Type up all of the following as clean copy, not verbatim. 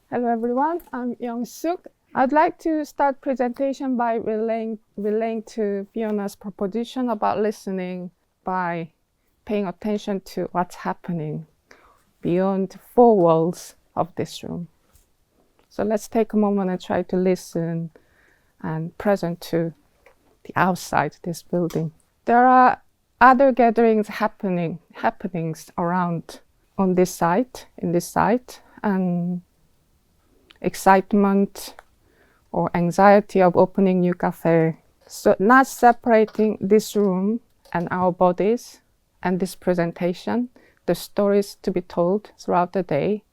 Hello everyone, I'm Youngsook. I'd like to start presentation by relaying to Fiona's proposition about listening by paying attention to what's happening beyond four walls of this room. So let's take a moment and try to listen and present to the outside this building. There are other gatherings happenings around on this site, in this site, and excitement or anxiety of opening new cafe. So not separating this room and our bodies and this presentation, the stories to be told throughout the day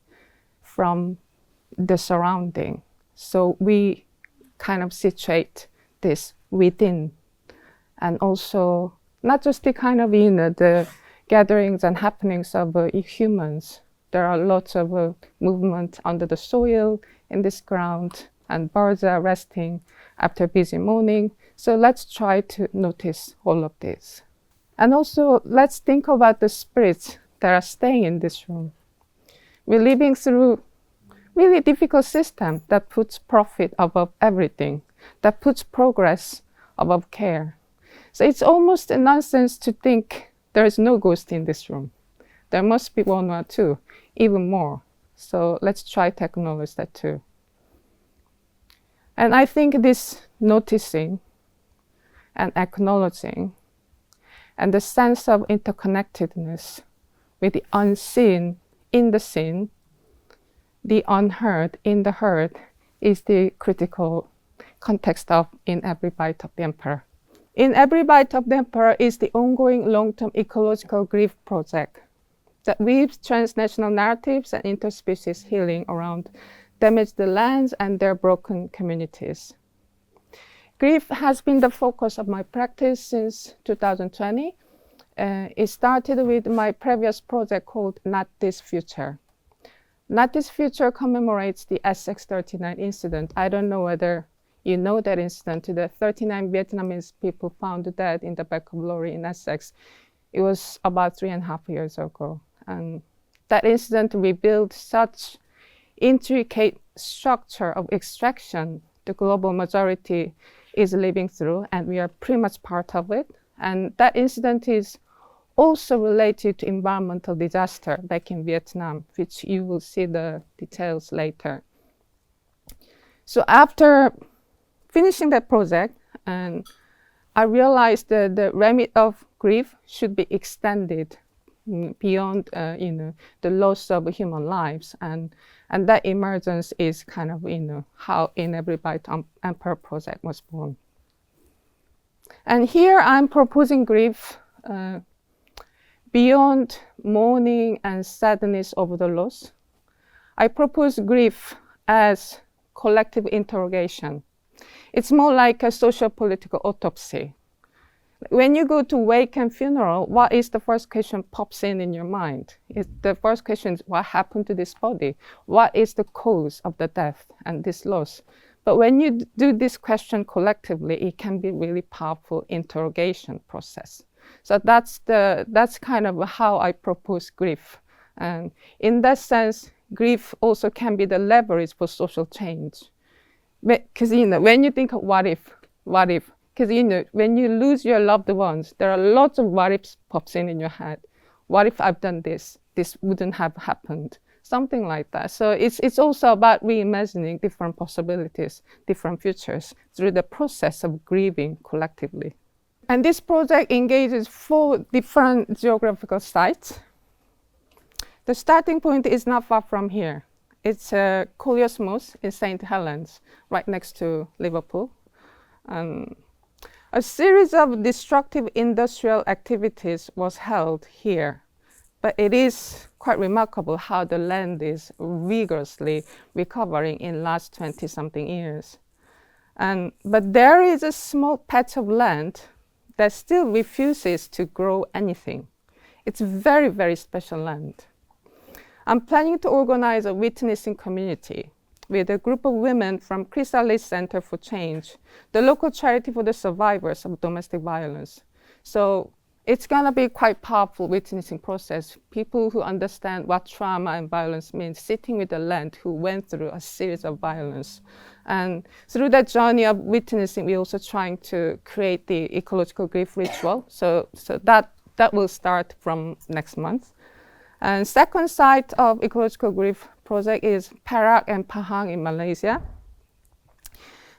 from the surrounding. So we kind of situate this within, and also not just the kind of the gatherings and happenings of humans. There are lots of movement under the soil in this ground, and birds are resting after a busy morning. So let's try to notice all of this. And also let's think about the spirits that are staying in this room. We're living through really difficult system that puts profit above everything, that puts progress above care. So it's almost a nonsense to think there is no ghost in this room. There must be one or two, even more. So let's try to acknowledge that too. And I think this noticing and acknowledging and the sense of interconnectedness with the unseen in the seen, the unheard in the heard, is the critical context of In Every Bite of the Emperor. In Every Bite of the Emperor is the ongoing long-term ecological grief project that weaves transnational narratives and interspecies healing around damaged lands and their broken communities. Grief has been the focus of my practice since 2020. It started with my previous project called Not This Future. Not This Future commemorates the SX-39 incident. I don't know whether you know that incident. The 39 Vietnamese people found dead in the back of a lorry in Essex. It was about 3.5 years ago. And that incident revealed such intricate structure of extraction the global majority is living through, and we are pretty much part of it. And that incident is also related to environmental disaster back in Vietnam, which you will see the details later. So after finishing that project, and I realized that the remit of grief should be extended beyond the loss of human lives, and that emergence is kind of how In Every Bite of Emperor project was born. And here I'm proposing grief beyond mourning and sadness over the loss. I propose grief as collective interrogation. It's more like a social-political autopsy. When you go to wake and funeral, what is the first question pops in your mind? The first question is, what happened to this body? What is the cause of the death and this loss? But when you do this question collectively, it can be really powerful interrogation process. So that's kind of how I propose grief. And in that sense, grief also can be the leverage for social change. Because when you think of what if, because when you lose your loved ones, there are lots of what ifs pops in your head. What if I've done this? This wouldn't have happened. Something like that. So it's also about reimagining different possibilities, different futures through the process of grieving collectively. And this project engages 4 different geographical sites. The starting point is not far from here. It's Collier's Moss in St. Helens, right next to Liverpool. A series of destructive industrial activities was held here, but it is quite remarkable how the land is vigorously recovering in the last 20-something years. But there is a small patch of land that still refuses to grow anything. It's very, very special land. I'm planning to organize a witnessing community with a group of women from Chrysalis Center for Change, the local charity for the survivors of domestic violence. So it's going to be quite powerful witnessing process. People who understand what trauma and violence means, sitting with the land who went through a series of violence. And through that journey of witnessing, we're also trying to create the ecological grief ritual. So that will start from next month. And second site of ecological grief project is Perak and Pahang in Malaysia.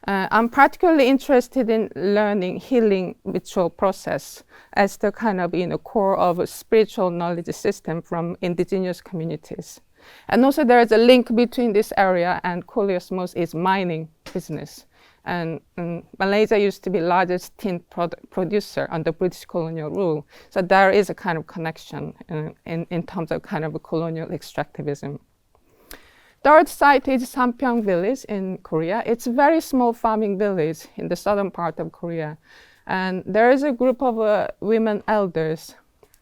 I'm particularly interested in learning healing ritual process as the kind of core of a spiritual knowledge system from indigenous communities. And also there is a link between this area and Koleosmos is mining business. And Malaysia used to be the largest tin producer under British colonial rule. So there is a kind of connection in terms of kind of a colonial extractivism. Third site is Sampyeong village in Korea. It's a very small farming village in the southern part of Korea. And there is a group of women elders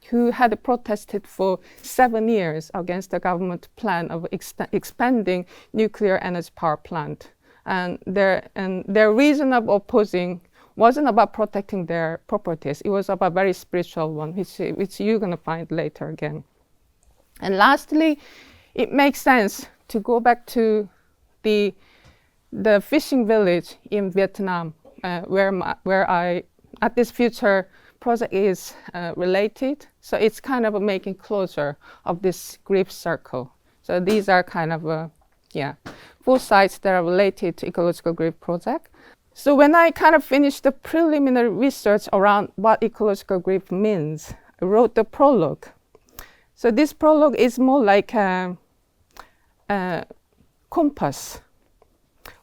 who had protested for 7 years against the government plan of expanding nuclear energy power plant. And their reason of opposing wasn't about protecting their properties. It was about a very spiritual one, which you're going to find later again. And lastly, it makes sense to go back to the fishing village in Vietnam, where this future project is related. So it's kind of making closure of this grief circle. So these are kind of, 4 sites that are related to ecological grief project. So when I kind of finished the preliminary research around what ecological grief means, I wrote the prologue. So this prologue is more like a compass.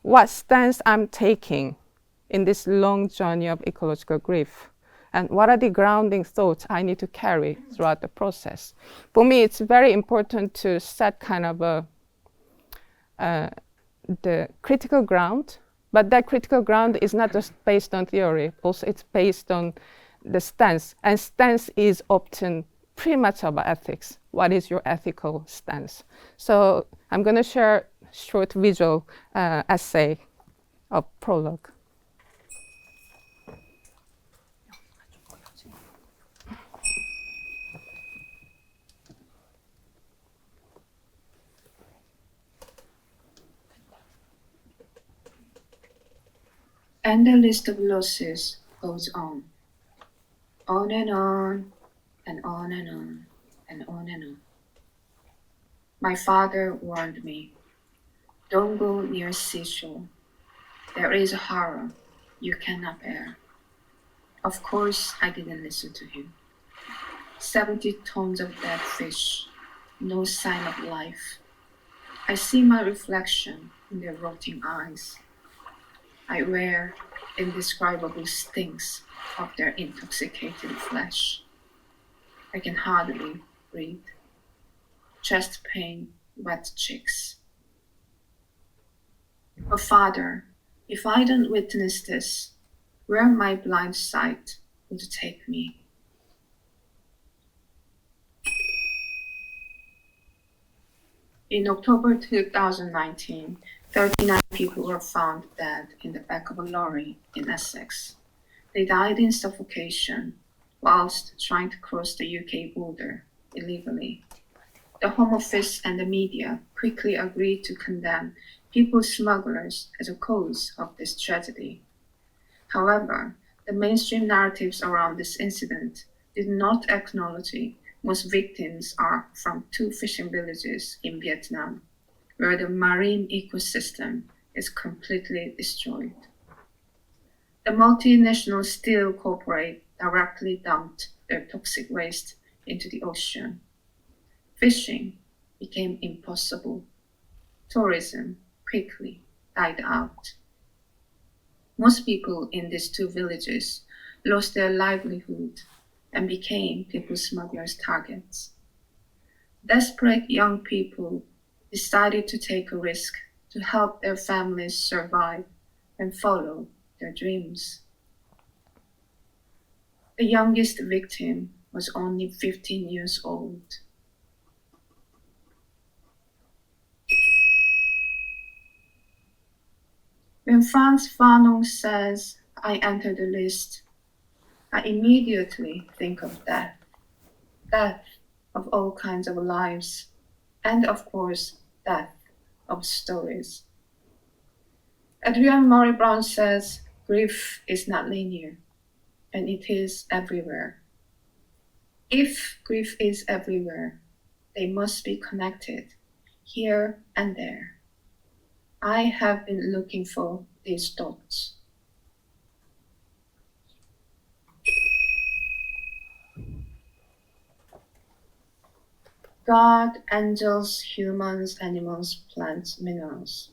What stance I'm taking in this long journey of ecological grief, and what are the grounding thoughts I need to carry throughout the process. For me, it's very important to set kind of the critical ground, but that critical ground is not just based on theory, also it's based on the stance, and stance is often pretty much about ethics. What is your ethical stance? So I'm going to share a short visual essay of prologue. And the list of losses goes on and on, and on and on, and on and on. My father warned me, don't go near seashore. There is a horror you cannot bear. Of course, I didn't listen to him. 70 tons of dead fish, no sign of life. I see my reflection in their rotting eyes. I wear indescribable stinks of their intoxicated flesh. I can hardly breathe. Chest pain, wet cheeks. Oh, Father, if I don't witness this, where my blind sight would take me. In October 2019, 39 people were found dead in the back of a lorry in Essex. They died in suffocation whilst trying to cross the UK border illegally. The Home Office and the media quickly agreed to condemn people smugglers as a cause of this tragedy. However, the mainstream narratives around this incident did not acknowledge most victims are from 2 fishing villages in Vietnam, where the marine ecosystem is completely destroyed. The multinational steel corporate directly dumped their toxic waste into the ocean. Fishing became impossible. Tourism quickly died out. Most people in these 2 villages lost their livelihood and became people smugglers' targets. Desperate young people decided to take a risk to help their families survive and follow their dreams. The youngest victim was only 15 years old. When Frantz Fanon says, I enter the list, I immediately think of death, death of all kinds of lives, and of course, death of stories. Adrienne Murray Brown says, grief is not linear, and it is everywhere. If grief is everywhere, they must be connected, here and there. I have been looking for these dots. God, angels, humans, animals, plants, minerals.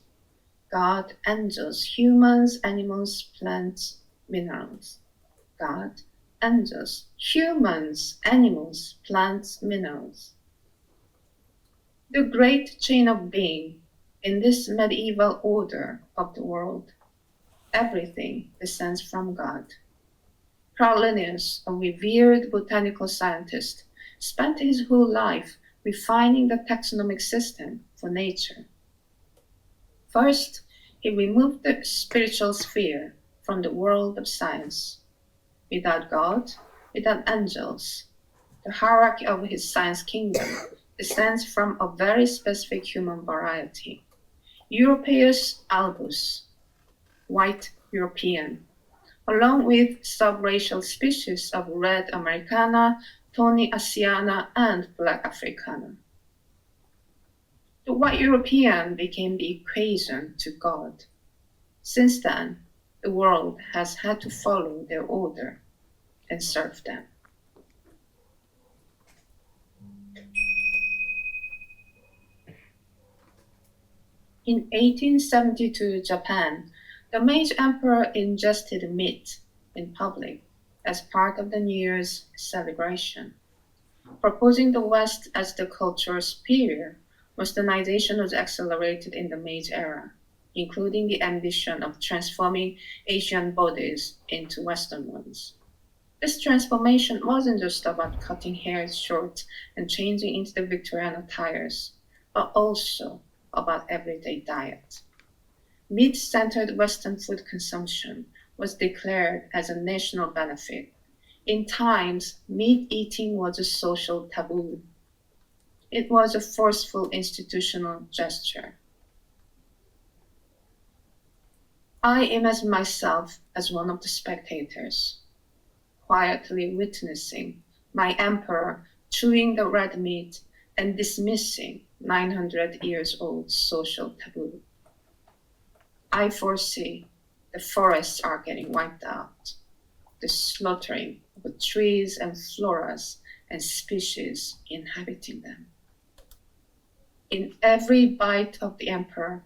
God, angels, humans, animals, plants, minerals. God, angels, humans, animals, plants, minerals. The great chain of being in this medieval order of the world. Everything descends from God. Carl Linnaeus, a revered botanical scientist, spent his whole life refining the taxonomic system for nature. First, he removed the spiritual sphere from the world of science. Without God, without angels, the hierarchy of his science kingdom descends from a very specific human variety. Europaeus albus, white European, along with subracial species of red Americana, tawny Asiana, and black Africana. The white European became the equation to God. Since then, the world has had to follow their order and serve them. In 1872 Japan, the Meiji Emperor ingested meat in public as part of the New Year's celebration. Proposing the West as the cultural superior, Westernization was accelerated in the Meiji era, including the ambition of transforming Asian bodies into Western ones. This transformation wasn't just about cutting hair short and changing into the Victorian attires, but also about everyday diet. Meat-centered Western food consumption was declared as a national benefit. In times, meat eating was a social taboo. It was a forceful institutional gesture. I imagine myself as one of the spectators, quietly witnessing my emperor chewing the red meat and dismissing 900 years old social taboo. I foresee the forests are getting wiped out, the slaughtering of the trees and floras and species inhabiting them. In every bite of the emperor,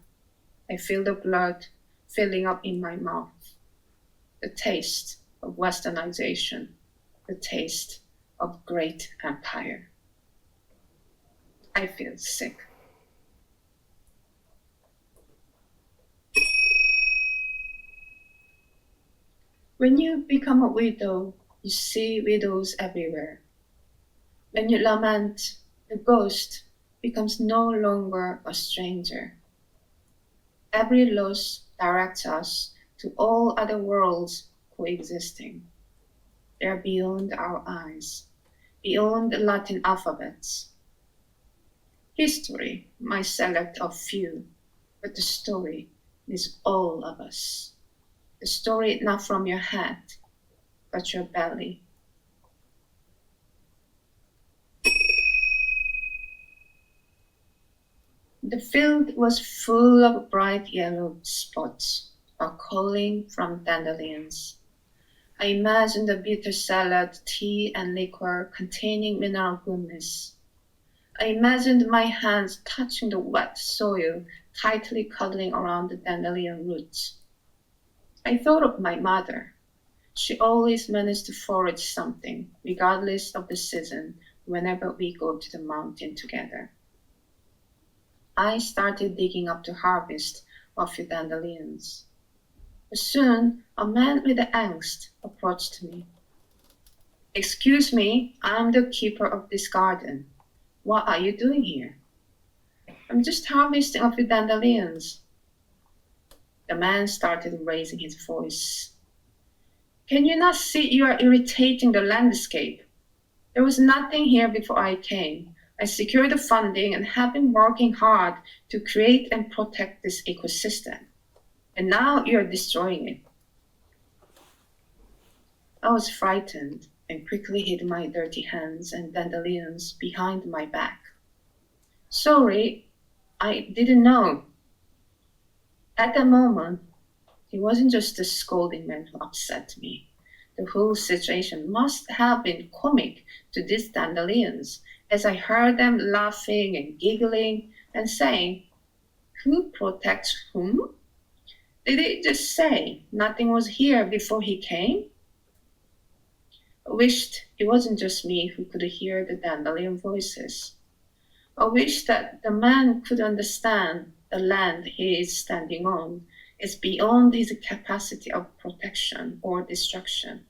I feel the blood filling up in my mouth, the taste of Westernization, the taste of great empire. I feel sick. When you become a widow, you see widows everywhere. When you lament, the ghost becomes no longer a stranger. Every loss directs us to all other worlds coexisting. They are beyond our eyes, beyond the Latin alphabets. History might select a few, but the story is all of us. The story not from your head, but your belly. The field was full of bright yellow spots, a calling from dandelions. I imagined a bitter salad, tea, and liquor containing mineral goodness. I imagined my hands touching the wet soil, tightly cuddling around the dandelion roots. I thought of my mother. She always managed to forage something, regardless of the season, whenever we go to the mountain together. I started digging up the harvest of the dandelions. But soon, a man with angst approached me. "Excuse me, I'm the keeper of this garden. What are you doing here?" "I'm just harvesting of the dandelions." The man started raising his voice. Can you not see you are irritating the landscape? There was nothing here before I came. I secured the funding and have been working hard to create and protect this ecosystem. And now you're destroying it. I was frightened and quickly hid my dirty hands and dandelions behind my back. Sorry, I didn't know. At the moment, it wasn't just the scolding man who upset me. The whole situation must have been comic to these dandelions, as I heard them laughing and giggling and saying, "Who protects whom? Did they just say nothing was here before he came?" I wished it wasn't just me who could hear the dandelion voices. I wish that the man could understand the land he is standing on is beyond his capacity of protection or destruction,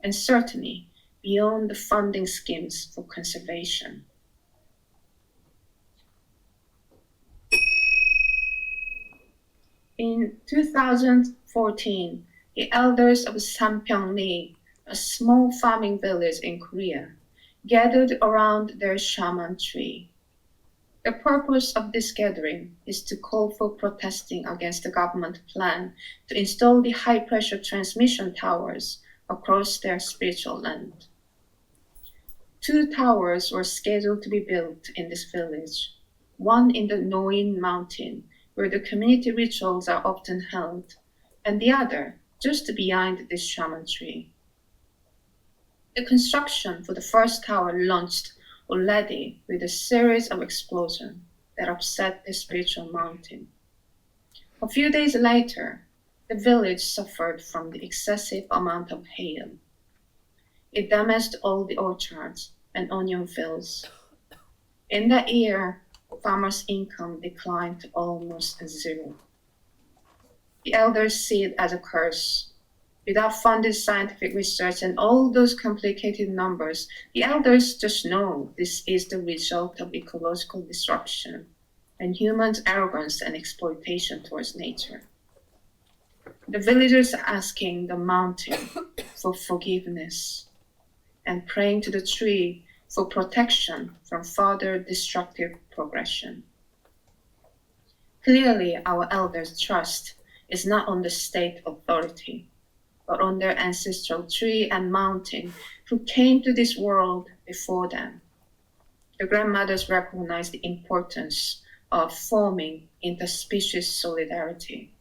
and certainly beyond the funding schemes for conservation. In 2014, the elders of Sampyeongli, a small farming village in Korea, gathered around their shaman tree. The purpose of this gathering is to call for protesting against the government plan to install the high-pressure transmission towers across their spiritual land. 2 towers were scheduled to be built in this village, one in the Noin mountain, where the community rituals are often held, and the other just behind this shaman tree. The construction for the first tower launched already with a series of explosions that upset the spiritual mountain. A few days later, the village suffered from the excessive amount of hail. It damaged all the orchards and onion fields. In that year, farmers' income declined to almost zero. The elders see it as a curse. Without funded scientific research and all those complicated numbers, the elders just know this is the result of ecological disruption and humans' arrogance and exploitation towards nature. The villagers are asking the mountain for forgiveness and praying to the tree for protection from further destructive progression. Clearly, our elders' trust is not on the state authority, but on their ancestral tree and mountain who came to this world before them. The grandmothers recognize the importance of forming interspecies solidarity,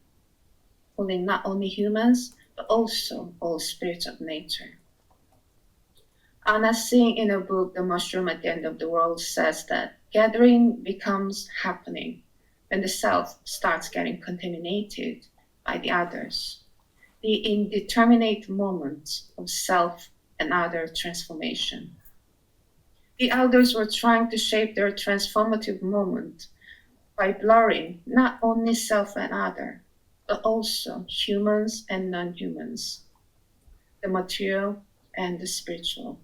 pulling not only humans, but also all spirits of nature. Anna Singh in her book, The Mushroom at the End of the World, says that gathering becomes happening when the self starts getting contaminated by the others. The indeterminate moments of self and other transformation. The elders were trying to shape their transformative moment by blurring not only self and other, but also humans and non-humans, the material and the spiritual.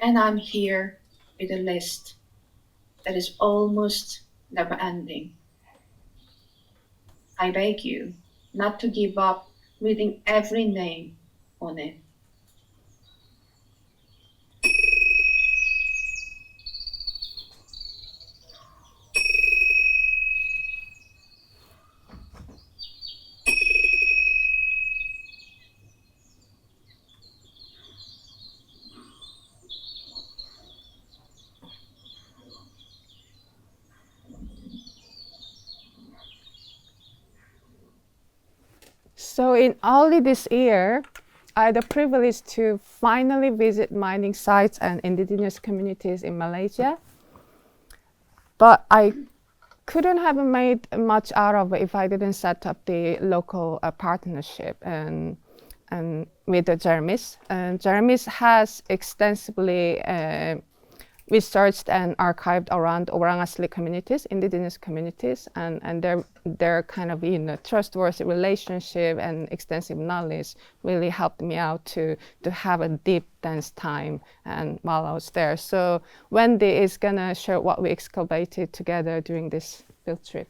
And I'm here with a list that is almost never ending. I beg you not to give up reading every name on it. So in early this year, I had the privilege to finally visit mining sites and indigenous communities in Malaysia. But I couldn't have made much out of it if I didn't set up the local partnership and with the Jeremys. Jeremys has extensively researched and archived around Orang Asli communities, indigenous communities, and their kind of trustworthy relationship and extensive knowledge really helped me out to have a deep, dense time and while I was there. So Wendi is gonna share what we excavated together during this field trip.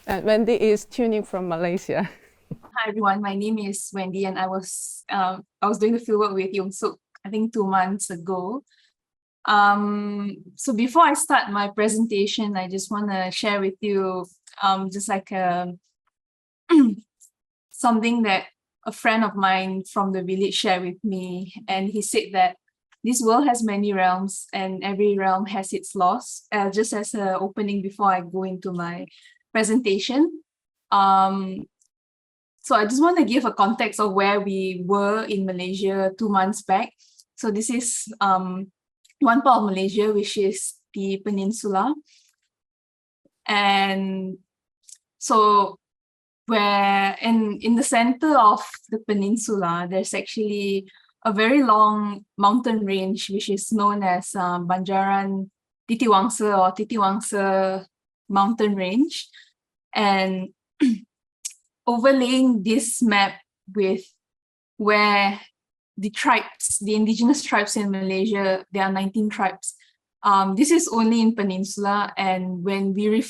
And Wendi is tuning from Malaysia. Hi everyone, my name is Wendi, and I was doing the fieldwork with Youngsook, I think 2 months ago. So before I start my presentation, I just want to share with you just like something that a friend of mine from the village shared with me, and he said that this world has many realms and every realm has its laws. Just as an opening before I go into my presentation. So I just want to give a context of where we were in Malaysia 2 months back. So this is one part of Malaysia, which is the peninsula. And so where in the center of the peninsula, there's actually a very long mountain range, which is known as Banjaran Titiwangsa or Titiwangsa mountain range. And overlaying this map with where the tribes, the indigenous tribes in Malaysia, there are 19 tribes. This is only in Peninsula, and when we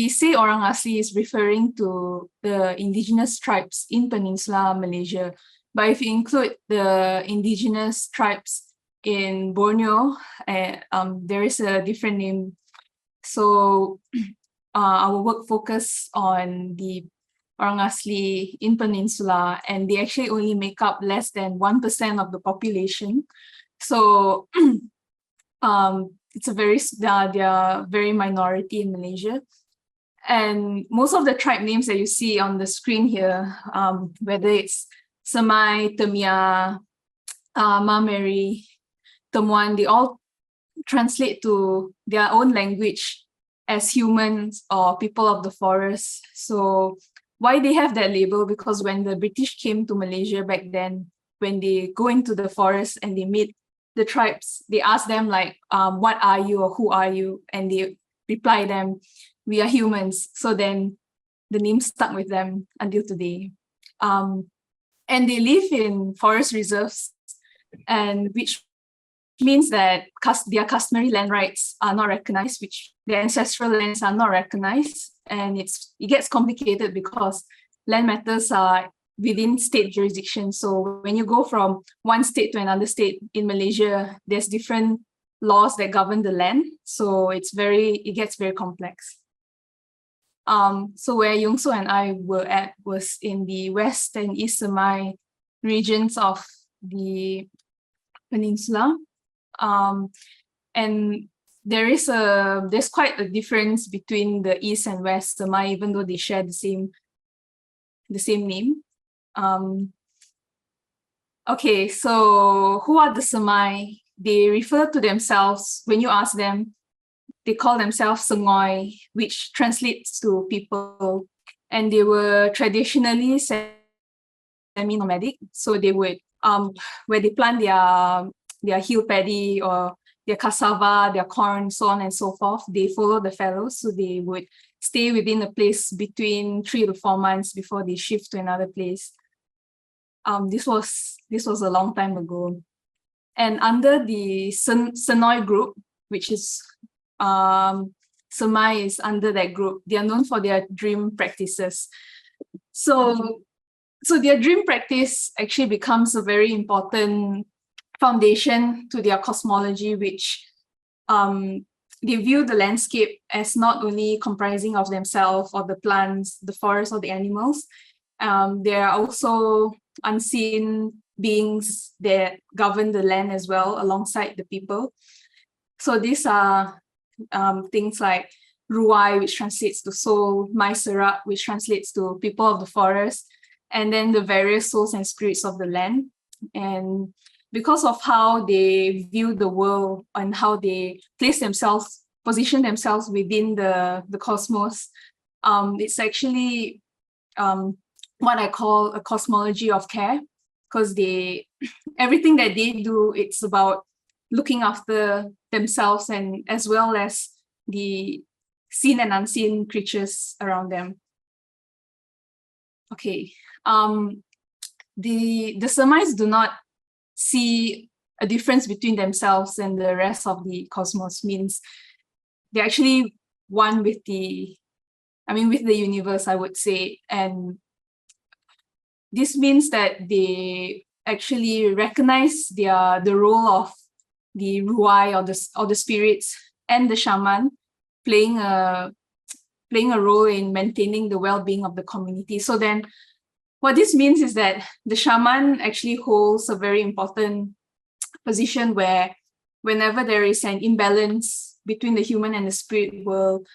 say Orang Asli is referring to the indigenous tribes in Peninsula Malaysia. But if you include the indigenous tribes in Borneo, there is a different name. So our work focus on the Orang Asli in Peninsula, and they actually only make up less than 1% of the population. So it's a they are very minority in Malaysia. And most of the tribe names that you see on the screen here, whether it's Semai, Temia, Mameri, Temuan, they all translate to their own language as humans or people of the forest. So why they have that label? Because when the British came to Malaysia back then, when they go into the forest and they meet the tribes, they ask them like, what are you or who are you? And they reply them, we are humans. So then the name stuck with them until today. And they live in forest reserves, and which means that their customary land rights are not recognized, which their ancestral lands are not recognized. And it gets complicated because land matters are within state jurisdiction. So when you go from one state to another state in Malaysia, there's different laws that govern the land. So it gets very complex. So where Youngsook and I were at was in the West and East Semai regions of the peninsula. And there's quite a difference between the East and West Semai, even though they share the same name. Okay, so who are the Semai? They refer to themselves, when you ask them, they call themselves Sengoi, which translates to people. And they were traditionally semi-nomadic. So they would, where they plant their hill paddy or their cassava, their corn, so on and so forth, they follow the fallows. So they would stay within a place between 3 to 4 months before they shift to another place. This was a long time ago. And under the Senoi group, which is Semai is under that group, they are known for their dream practices. So their dream practice actually becomes a very important foundation to their cosmology, which they view the landscape as not only comprising of themselves or the plants, the forest, or the animals. There are also unseen beings that govern the land as well, alongside the people. So these are things like Ruai, which translates to soul, Mai Serak, which translates to people of the forest, and then the various souls and spirits of the land. And because of how they view the world and how they position themselves within the cosmos, it's actually what I call a cosmology of care, because everything that they do, it's about looking after themselves and as well as the seen and unseen creatures around them. Okay, the Semais do not see a difference between themselves and the rest of the cosmos. Means they're actually one with the with the universe, I would say. And this means that they actually recognize the role of the ruai or the spirits and the shaman playing a role in maintaining the well-being of the community. So then what this means is that the shaman actually holds a very important position where whenever there is an imbalance between the human and the spirit world,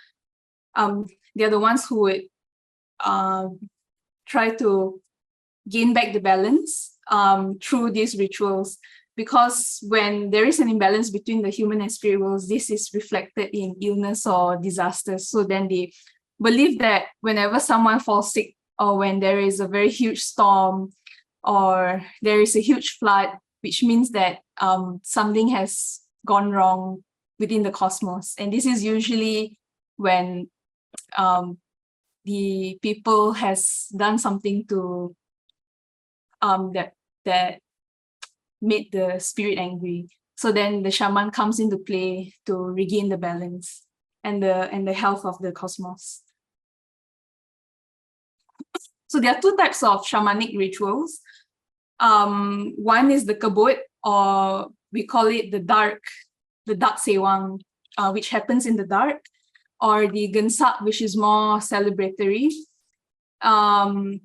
they're the ones who would try to gain back the balance through these rituals. Because when there is an imbalance between the human and spirit worlds, this is reflected in illness or disasters. So then they believe that whenever someone falls sick, or when there is a very huge storm, or there is a huge flood, which means that something has gone wrong within the cosmos. And this is usually when the people has done something to that made the spirit angry. So then the shaman comes into play to regain the balance and the health of the cosmos. So there are two types of shamanic rituals. One is the kebut, or we call it the dark sewang, which happens in the dark, or the gensak, which is more celebratory. And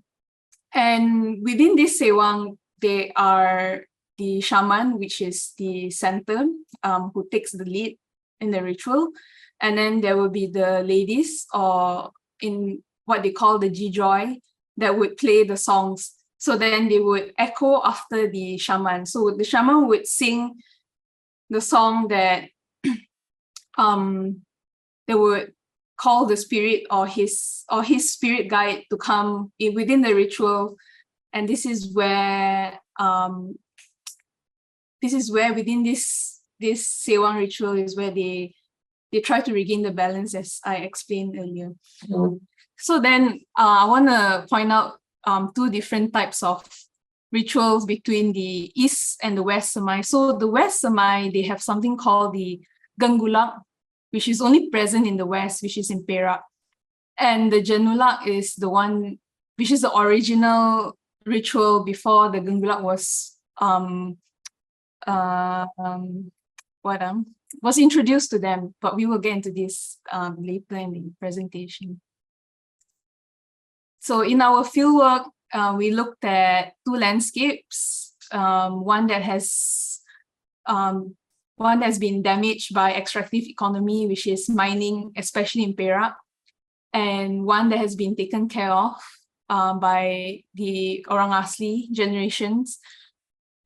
within this sewang, they are the shaman, which is the center, who takes the lead in the ritual. And then there will be the ladies, or in what they call the jijoy, that would play the songs. So then they would echo after the shaman. So the shaman would sing the song that they would call the spirit or his spirit guide to come within the ritual. And this is where within this sewang ritual is where they try to regain the balance, as I explained earlier. So then I want to point out two different types of rituals between the East and the West Semai. So the West Semai, they have something called the Ganggulak, which is only present in the West, which is in Perak. And the Jenulak is the one, which is the original ritual before the Ganggulak was introduced to them. But we will get into this later in the presentation. So in our fieldwork, we looked at two landscapes, one that has been damaged by extractive economy, which is mining, especially in Perak, and one that has been taken care of by the Orang Asli generations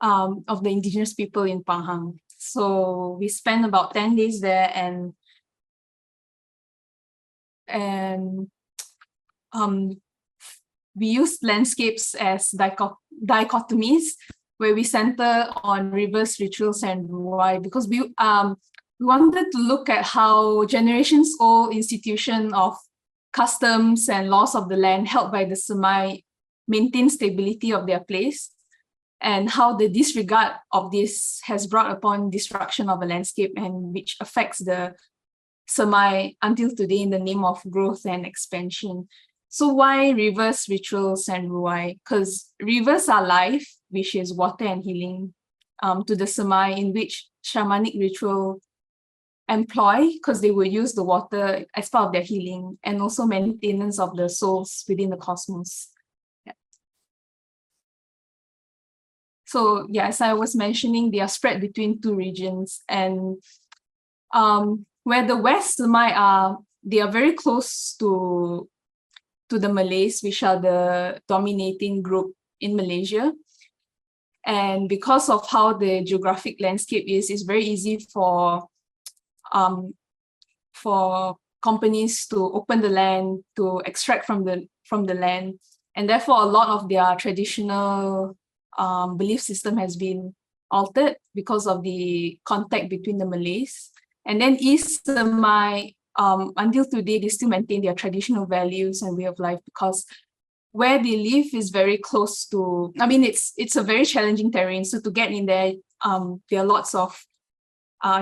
of the indigenous people in Pahang. So we spent about 10 days there, and we used landscapes as dichotomies, where we center on reverse rituals and ruai, because we wanted to look at how generations old institution of customs and laws of the land held by the Semai maintain stability of their place, and how the disregard of this has brought upon destruction of a landscape, and which affects the Semai until today in the name of growth and expansion. So why reverse rituals and ruai? Because rivers are life, which is water and healing, to the Semai, in which shamanic ritual employ, because they will use the water as part of their healing and also maintenance of the souls within the cosmos. Yeah. So yeah, as I was mentioning, they are spread between two regions, and where the West Semai are, they are very close to the Malays, which are the dominating group in Malaysia. And because of how the geographic landscape is, it's very easy for companies to open the land, to extract from the land, and therefore a lot of their traditional belief system has been altered because of the contact between the Malays. And then East Semai, until today, they still maintain their traditional values and way of life, because where they live is very close to, it's a very challenging terrain. So to get in there, there are lots of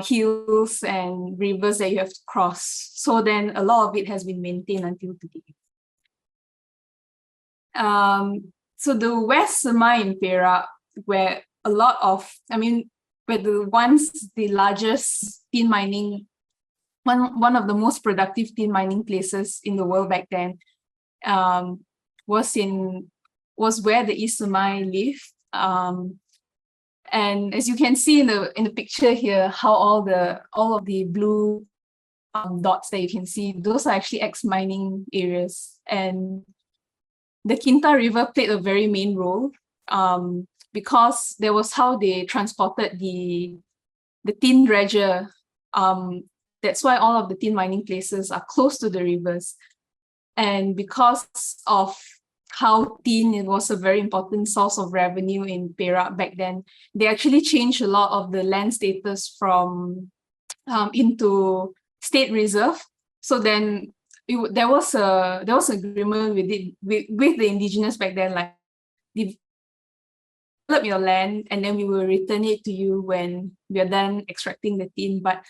hills and rivers that you have to cross. So then a lot of it has been maintained until today. So the West Semai in Perak, where a lot of, where the largest tin mining, one of the most productive tin mining places in the world back then, was where the East Semai lived. And as you can see in the picture here, how all of the blue dots that you can see, those are actually ex-mining areas. And the Kinta River played a very main role because there was how they transported the tin dredger. That's why all of the tin mining places are close to the rivers. And because of how tin, it was a very important source of revenue in Perak back then, they actually changed a lot of the land status from into state reserve. So then there was agreement with the indigenous back then, like, develop your land and then we will return it to you when we are done extracting the tin. But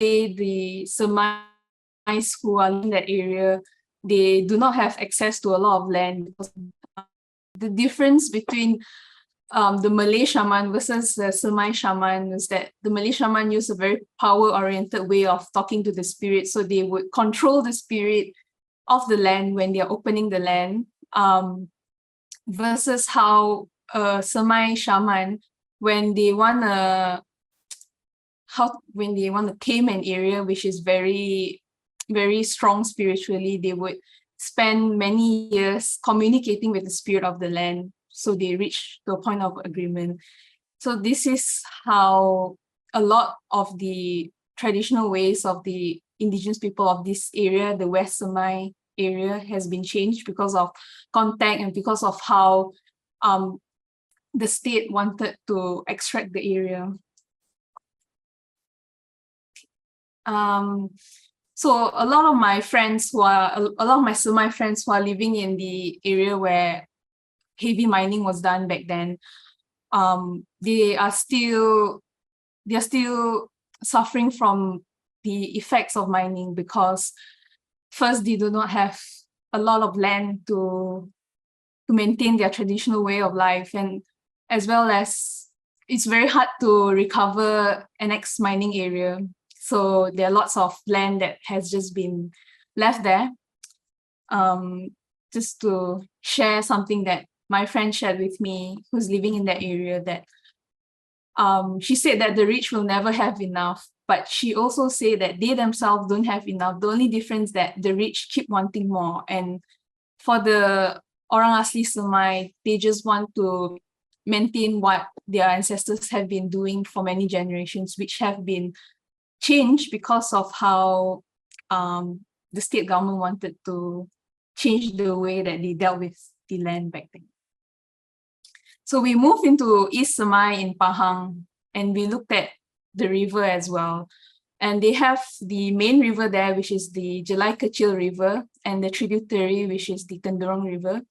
the Semais who are in that area, they do not have access to a lot of land. The difference between the Malay shaman versus the Semai shaman is that the Malay shaman used a very power-oriented way of talking to the spirit. So they would control the spirit of the land when they are opening the land, versus how Semai shaman, when they want to tame an area which is very, very strong spiritually, they would spend many years communicating with the spirit of the land. So they reach to a point of agreement. So this is how a lot of the traditional ways of the indigenous people of this area, the West Semai area, has been changed because of contact and because of how the state wanted to extract the area. So a lot of my Semai friends who are living in the area where heavy mining was done back then, they are still suffering from the effects of mining, because first, they do not have a lot of land to maintain their traditional way of life, and as well as it's very hard to recover an ex-mining area. So there are lots of land that has just been left there. Just to share something that my friend shared with me, who's living in that area, that she said that the rich will never have enough, but she also said that they themselves don't have enough. The only difference that the rich keep wanting more. And for the Orang Asli Semai, they just want to maintain what their ancestors have been doing for many generations, which have been changed because of how the state government wanted to change the way that they dealt with the land back then. So we moved into East Semai in Pahang, and we looked at the river as well. And they have the main river there, which is the Jelai Kecil River, and the tributary, which is the Kendurong River.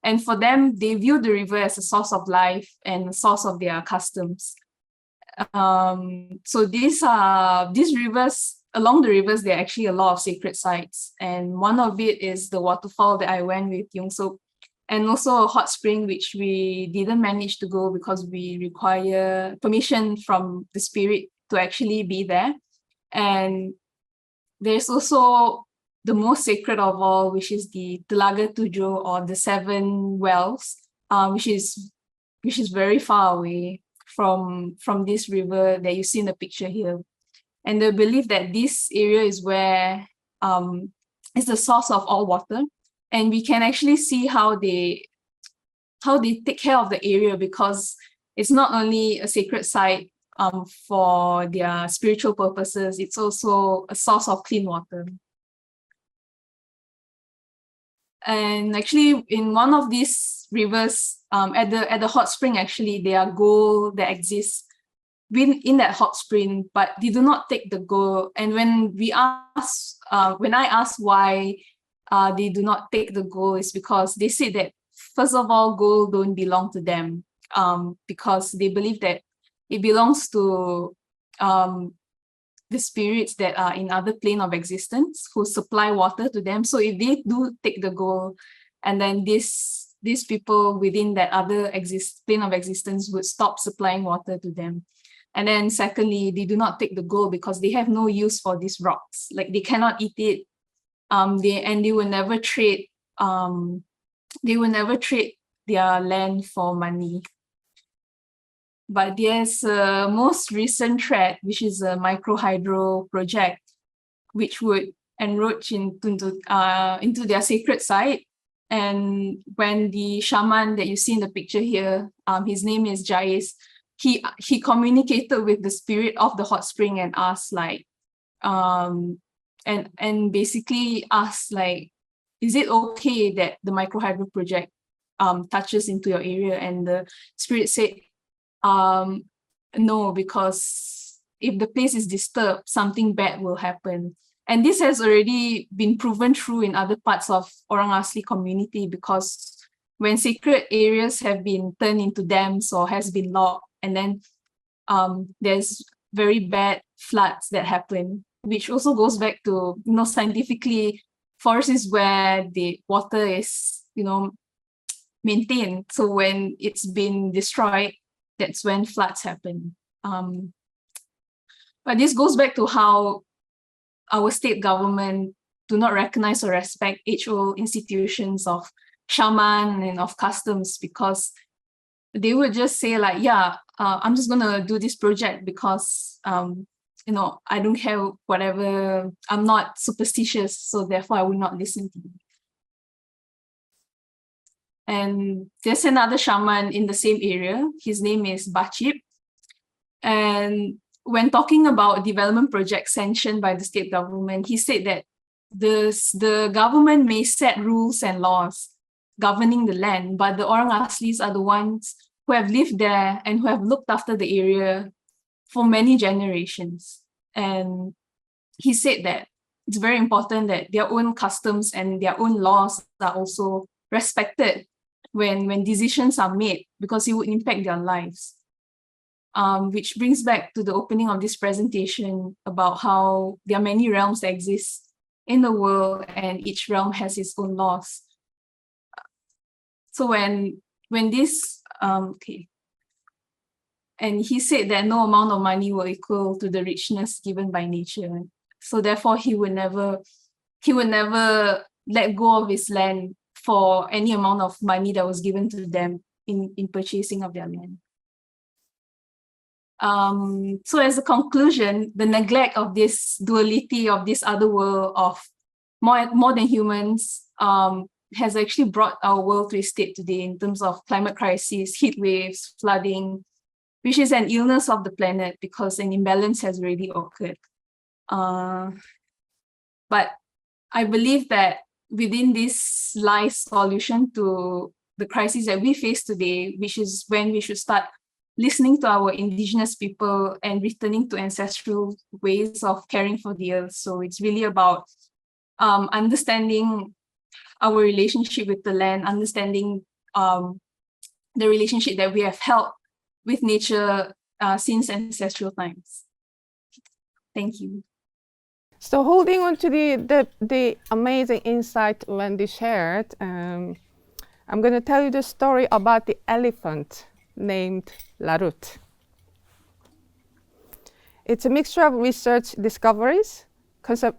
And for them, they view the river as a source of life and a source of their customs. So these rivers, along the rivers, there are actually a lot of sacred sites. And one of it is the waterfall that I went with Youngsook, and also a hot spring, which we didn't manage to go because we require permission from the spirit to actually be there. And there's also the most sacred of all, which is the Telaga Tujuh, or the 7 wells, which is very far away from this river that you see in the picture here. And they believe that this area is where is the source of all water. And we can actually see how they take care of the area, because it's not only a sacred site for their spiritual purposes, it's also a source of clean water. And actually, in one of these rivers, at the hot spring, actually, there are gold that exists in that hot spring, but they do not take the gold. And when I asked why they do not take the gold, is because they say that, first of all, gold don't belong to them, because they believe that It belongs to the spirits that are in other plane of existence who supply water to them. So if they do take the goal, and then these people within that other plane of existence would stop supplying water to them. And then secondly, they do not take the gold because they have no use for these rocks. Like they cannot eat it. They will never trade. They will never trade their land for money. But there's a most recent threat, which is a microhydro project, which would enroach into their sacred site. And when the shaman that you see in the picture here, his name is Jais, he communicated with the spirit of the hot spring and asked like, and basically asked like, is it okay that the microhydro project touches into your area? And the spirit said, no, because if the place is disturbed, something bad will happen. And this has already been proven true in other parts of Orang Asli community, because when sacred areas have been turned into dams or has been locked, and then there's very bad floods that happen, which also goes back to, scientifically, forest is where the water is, maintained. So when it's been destroyed, that's when floods happen. But this goes back to how our state government do not recognize or respect age-old institutions of shaman and of customs, because they would just say like, yeah, I'm just gonna do this project because I don't have whatever, I'm not superstitious, so therefore I will not listen to you. And there's another shaman in the same area. His name is Bachip. And when talking about development projects sanctioned by the state government, he said that the government may set rules and laws governing the land, but the Orang Aslis are the ones who have lived there and who have looked after the area for many generations. And he said that it's very important that their own customs and their own laws are also respected when decisions are made, because it would impact their lives. Which brings back to the opening of this presentation about how there are many realms that exist in the world and each realm has its own laws. So when this, and he said that no amount of money will equal to the richness given by nature. So therefore he would never let go of his land for any amount of money that was given to them in purchasing of their land. So as a conclusion, the neglect of this duality of this other world of more than humans has actually brought our world to a state today in terms of climate crisis, heat waves, flooding, which is an illness of the planet because an imbalance has already occurred. But I believe that within this lies solution to the crisis that we face today, which is when we should start listening to our indigenous people and returning to ancestral ways of caring for the earth. So it's really about understanding our relationship with the land, understanding the relationship that we have held with nature since ancestral times. Thank you. So holding on to the amazing insight Wendi shared, I'm going to tell you the story about the elephant named Larut. It's a mixture of research discoveries,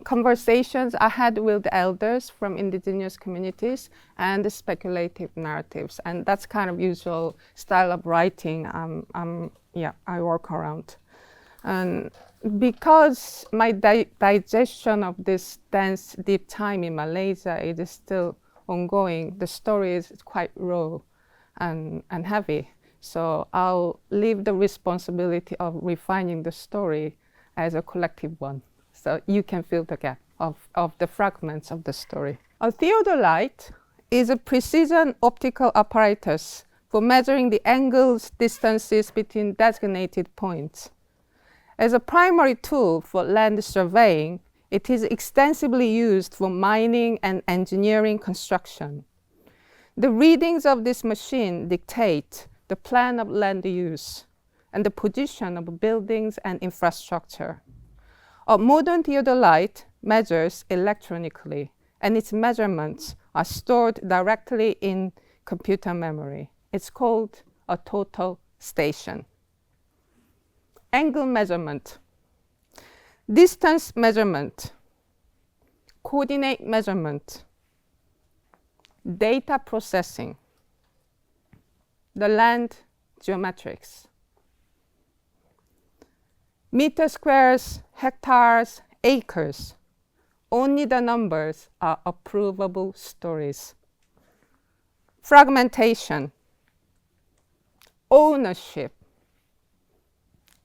conversations I had with the elders from indigenous communities, and the speculative narratives. And that's kind of usual style of writing I work around. And because my digestion of this dense, deep time in Malaysia is still ongoing, the story is quite raw and heavy. So I'll leave the responsibility of refining the story as a collective one. So you can fill the gap of the fragments of the story. A theodolite is a precision optical apparatus for measuring the angles, distances between designated points. As a primary tool for land surveying, it is extensively used for mining and engineering construction. The readings of this machine dictate the plan of land use, and the position of buildings and infrastructure. A modern theodolite measures electronically, and its measurements are stored directly in computer memory. It's called a total station. Angle measurement, distance measurement, coordinate measurement, data processing, the land geometrics. Meter squares, hectares, acres, only the numbers are approvable stories. Fragmentation, ownership,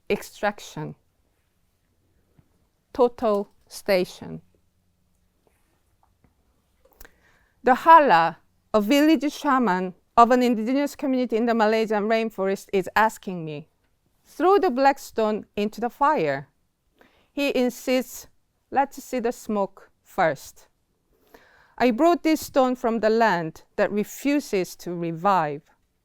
extraction, total station. The Hala, a village shaman of an indigenous community in the Malaysian rainforest, is asking me, throw the black stone into the fire. He insists, let's see the smoke first. I brought this stone from the land that refuses to revive.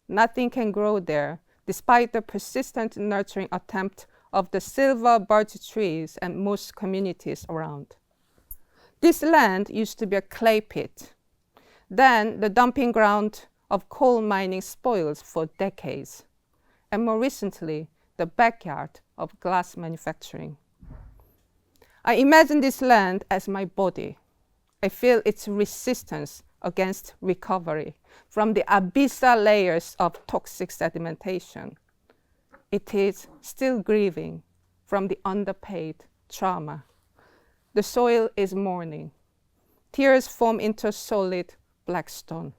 Nothing can grow there, despite the persistent nurturing attempt of the silver birch trees and most communities around. This land used to be a clay pit, then the dumping ground of coal mining spoils for decades, and more recently, the backyard of glass manufacturing. I imagine this land as my body. I feel its resistance against recovery from the abyssal layers of toxic sedimentation. It is still grieving from the underpaid trauma. The soil is mourning. Tears form into solid black stone.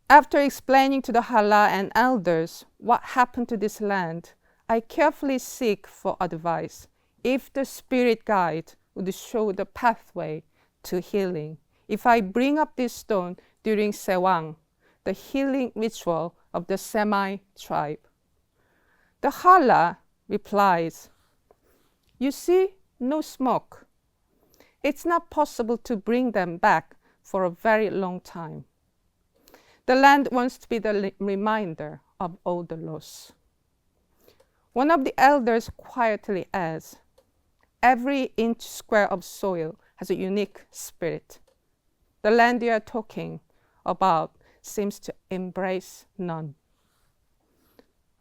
After explaining to the Hala and elders what happened to this land, I carefully seek for advice if the spirit guide would show the pathway to healing. If I bring up this stone during Sewang, the healing ritual of the Semai tribe. The Hala replies, you see, no smoke. It's not possible to bring them back for a very long time. The land wants to be the reminder of all the loss. One of the elders quietly adds, every inch square of soil has a unique spirit. The land you are talking about seems to embrace none.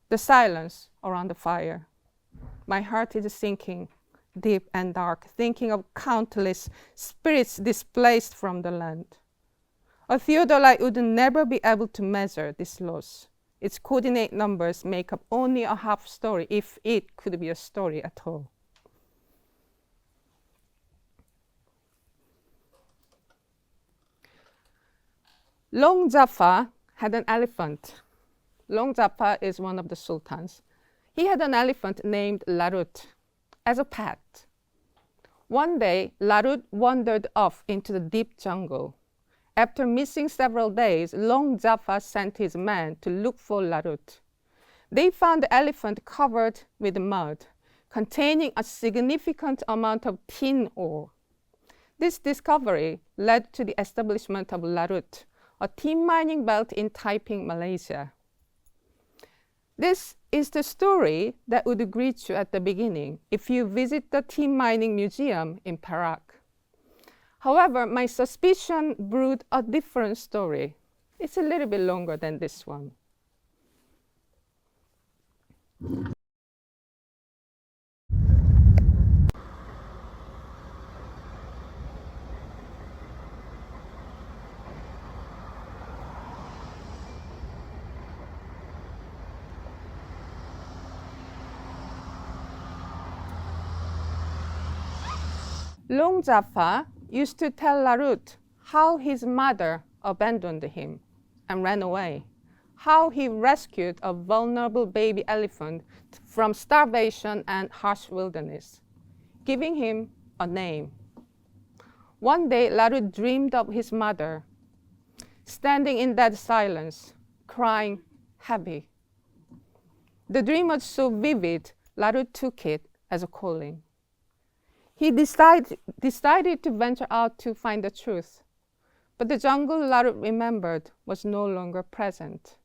The silence around the fire. My heart is sinking deep and dark, thinking of countless spirits displaced from the land. A theodolite would never be able to measure this loss. Its coordinate numbers make up only a half story, if it could be a story at all. Long Jaffa had an elephant. Long Jaffa is one of the sultans. He had an elephant named Larut as a pet. One day, Larut wandered off into the deep jungle. After missing several days, Long Jaffa sent his men to look for Larut. They found the elephant covered with mud, containing a significant amount of tin ore. This discovery led to the establishment of Larut, a tin mining belt in Taiping, Malaysia. This is the story that would greet you at the beginning if you visit the tin mining museum in Perak. However, my suspicion brewed a different story. It's a little bit longer than this one. Long Jaffa used to tell Larut how his mother abandoned him and ran away, how he rescued a vulnerable baby elephant from starvation and harsh wilderness, giving him a name. One day, Larut dreamed of his mother, standing in dead silence, crying heavy. The dream was so vivid, Larut took it as a calling. He decided to venture out to find the truth, but the jungle Larut remembered was no longer present.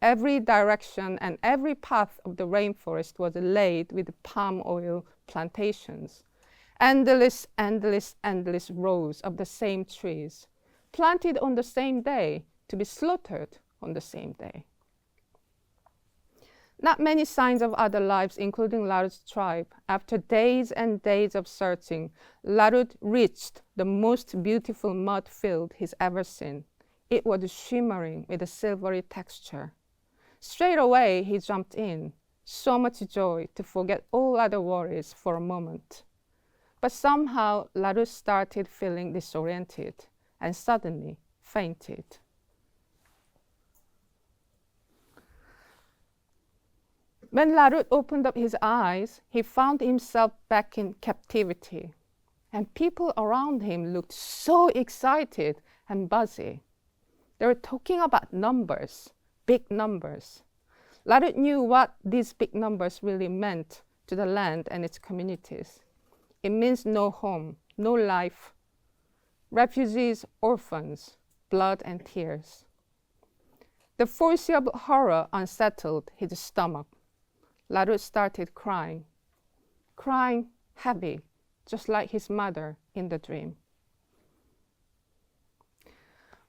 Every direction and every path of the rainforest was laid with palm oil plantations. Endless, endless, endless rows of the same trees, planted on the same day, to be slaughtered on the same day. Not many signs of other lives, including Larut's tribe. After days and days of searching, Larut reached the most beautiful mud field he's ever seen. It was shimmering with a silvery texture. Straight away, he jumped in. So much joy to forget all other worries for a moment. But somehow, Larut started feeling disoriented and suddenly fainted. When Larut opened up his eyes, he found himself back in captivity. And people around him looked so excited and buzzy. They were talking about numbers, big numbers. Larut knew what these big numbers really meant to the land and its communities. It means no home, no life, refugees, orphans, blood and tears. The foreseeable horror unsettled his stomach. Larut started crying, crying heavy, just like his mother in the dream.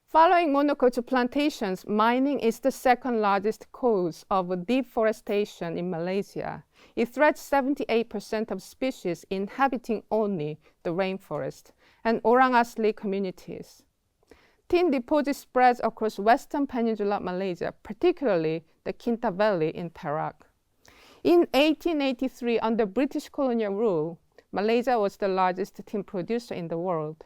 Following monoculture plantations, mining is the second largest cause of deforestation in Malaysia. It threats 78% of species inhabiting only the rainforest and orang asli communities. Tin deposits spread across western peninsular Malaysia, particularly the Kinta Valley in Perak. In 1883, under British colonial rule, Malaysia was the largest tin producer in the world.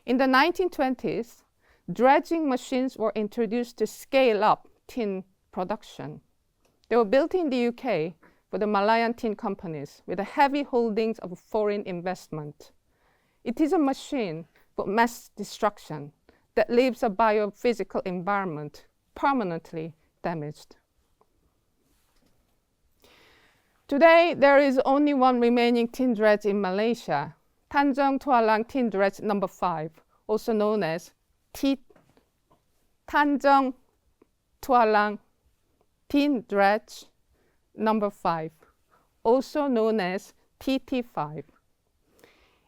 In the 1920s, dredging machines were introduced to scale up tin production. They were built in the UK for the Malayan tin companies with the heavy holdings of foreign investment. It is a machine for mass destruction that leaves a biophysical environment permanently damaged. Today, there is only one remaining tin dredge in Malaysia, Tanjung Tualang Tin Dredge No. 5, also known as Tanjung Tualang Tin Dredge No. 5, also known as TT5.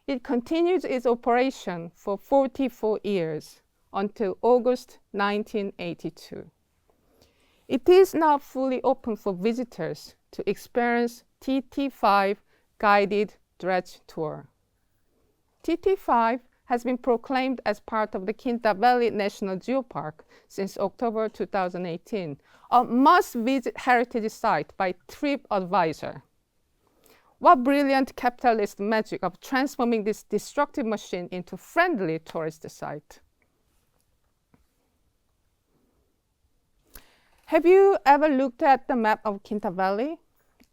It continued its operation for 44 years until August 1982. It is now fully open for visitors to experience TT5 guided dredge tour. TT5 has been proclaimed as part of the Kinta Valley National Geopark since October 2018, a must-visit heritage site by TripAdvisor. What brilliant capitalist magic of transforming this destructive machine into a friendly tourist site. Have you ever looked at the map of Kinta Valley?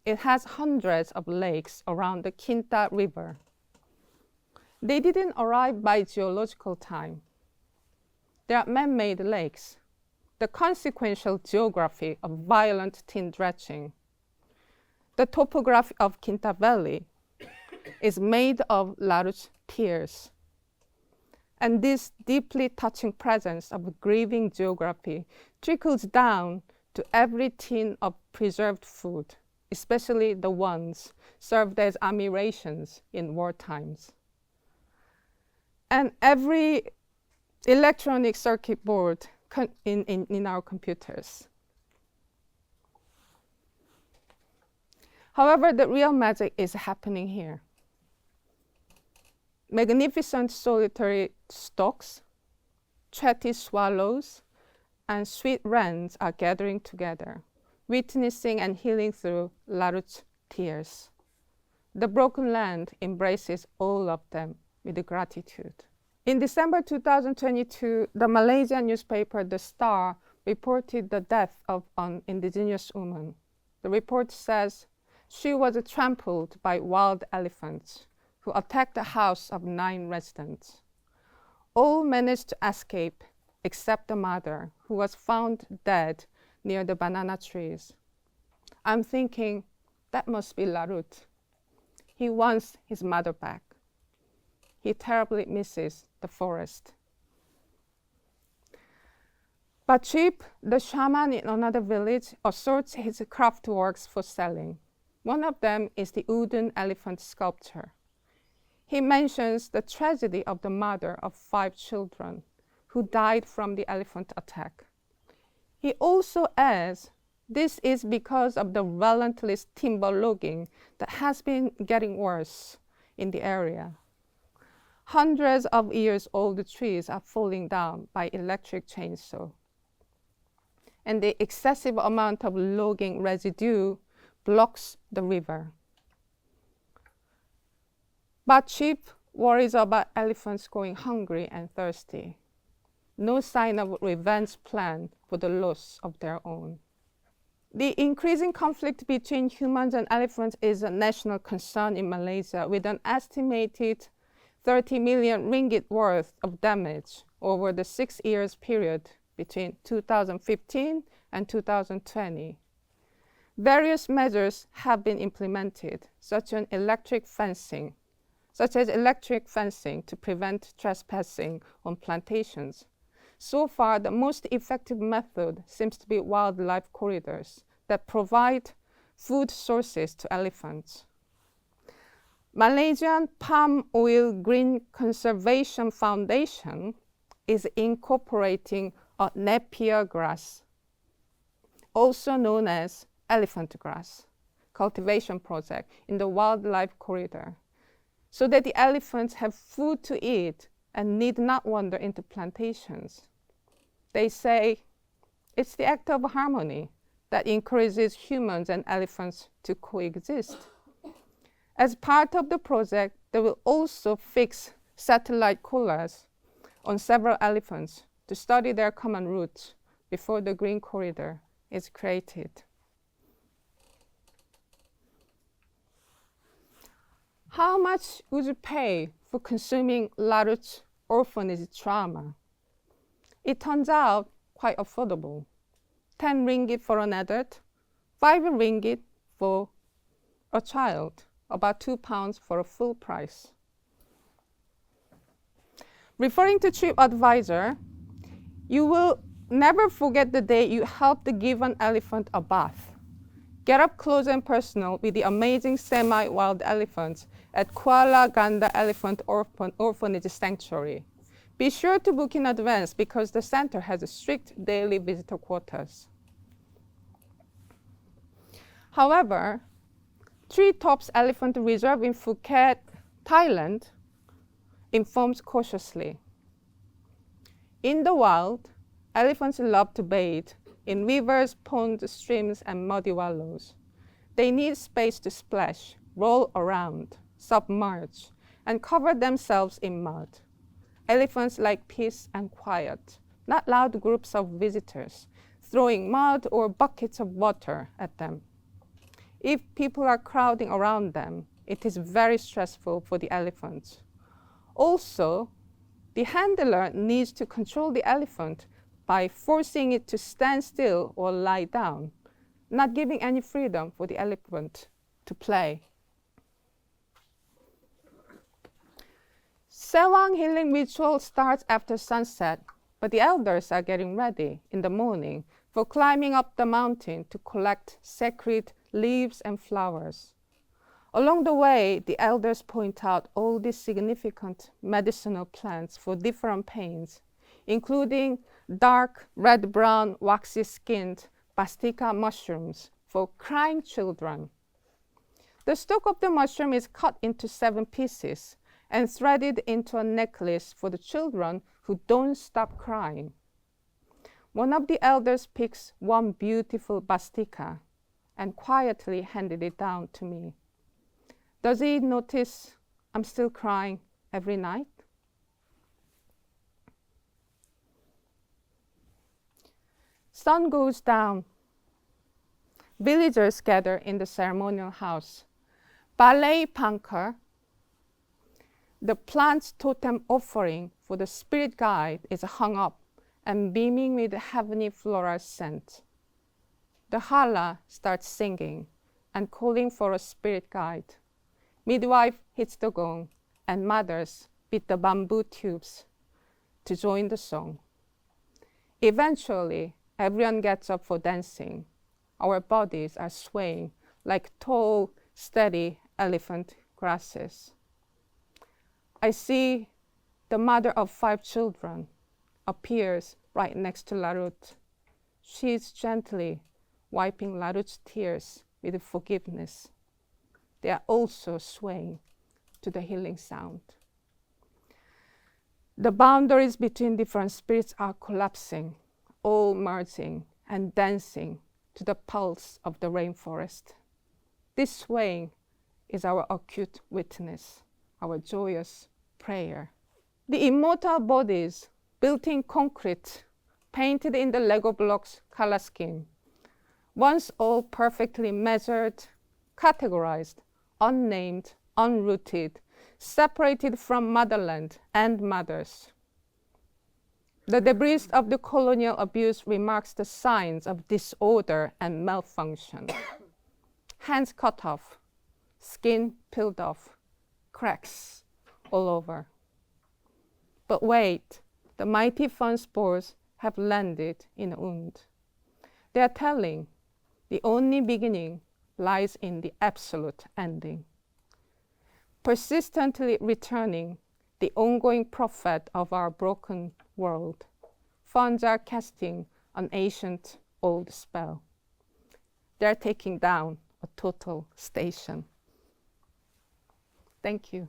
It has hundreds of lakes around the Kinta River. They didn't arrive by geological time. They are man-made lakes, the consequential geography of violent tin dredging. The topography of Kinta Valley is made of Larut's tears. And this deeply touching presence of grieving geography trickles down to every tin of preserved food, especially the ones served as army rations in war times. And every electronic circuit board in our computers. However, the real magic is happening here. Magnificent solitary storks, chatty swallows, and sweet wrens are gathering together, witnessing and healing through Larut's tears. The broken land embraces all of them with gratitude. In December 2022, the Malaysian newspaper The Star reported the death of an indigenous woman. The report says she was trampled by wild elephants who attacked the house of 9 residents. All managed to escape except the mother, who was found dead near the banana trees. I'm thinking, that must be Larut. He wants his mother back. He terribly misses the forest. But Chip, the shaman in another village, assorts his craft works for selling. One of them is the wooden elephant sculpture. He mentions the tragedy of the mother of 5 children who died from the elephant attack. He also adds, this is because of the relentless timber logging that has been getting worse in the area. Hundreds of years old trees are falling down by electric chainsaw. And the excessive amount of logging residue blocks the river. But Chip worries about elephants going hungry and thirsty. No sign of revenge plan for the loss of their own. The increasing conflict between humans and elephants is a national concern in Malaysia, with an estimated 30 million ringgit worth of damage over the 6 years period between 2015 and 2020. Various measures have been implemented, such as electric fencing to prevent trespassing on plantations. So far, the most effective method seems to be wildlife corridors that provide food sources to elephants. Malaysian Palm Oil Green Conservation Foundation is incorporating a napier grass, also known as elephant grass, cultivation project in the wildlife corridor, so that the elephants have food to eat and need not wander into plantations. They say it's the act of harmony that encourages humans and elephants to coexist. As part of the project, they will also fix satellite collars on several elephants to study their common routes before the green corridor is created. How much would you pay for consuming Laru's orphanage drama? It turns out quite affordable. 10 ringgit for an adult, 5 ringgit for a child, about £2 for a full price. Referring to TripAdvisor, you will never forget the day you helped give an elephant a bath. Get up close and personal with the amazing semi-wild elephants at Kuala Ganda Elephant Orphanage Sanctuary. Be sure to book in advance because the center has a strict daily visitor quotas. However, Treetops Elephant Reserve in Phuket, Thailand, informs cautiously. In the wild, elephants love to bathe in rivers, ponds, streams, and muddy wallows. They need space to splash, roll around, submerge, and cover themselves in mud. Elephants like peace and quiet, not loud groups of visitors throwing mud or buckets of water at them. If people are crowding around them, it is very stressful for the elephants. Also, the handler needs to control the elephant by forcing it to stand still or lie down, not giving any freedom for the elephant to play. Sewang healing ritual starts after sunset, but the elders are getting ready in the morning for climbing up the mountain to collect sacred leaves and flowers. Along the way, the elders point out all these significant medicinal plants for different pains, including dark red-brown waxy-skinned bastika mushrooms for crying children. The stalk of the mushroom is cut into 7 pieces and threaded into a necklace for the children who don't stop crying. One of the elders picks one beautiful bastika and quietly handed it down to me. Does he notice I'm still crying every night? Sun goes down. Villagers gather in the ceremonial house. Balei Pankar, the plant's totem offering for the spirit guide, is hung up and beaming with heavenly floral scent. The hala starts singing and calling for a spirit guide. Midwife hits the gong and mothers beat the bamboo tubes to join the song. Eventually, everyone gets up for dancing. Our bodies are swaying like tall, steady elephant grasses. I see the mother of 5 children appears right next to Larut. She is gently wiping Larut's tears with forgiveness. They are also swaying to the healing sound. The boundaries between different spirits are collapsing, all merging and dancing to the pulse of the rainforest. This swaying is our acute witness, our joyous prayer. The immortal bodies, built in concrete, painted in the Lego blocks color scheme, once all perfectly measured, categorized, unnamed, unrooted, separated from motherland and mothers. The debris of the colonial abuse remarks the signs of disorder and malfunction. Hands cut off, skin peeled off, cracks all over. But wait, the mighty fun spores have landed in a wound. They are telling the only beginning lies in the absolute ending. Persistently returning, the ongoing prophet of our broken world, funds are casting an ancient old spell. They're taking down a total station. Thank you.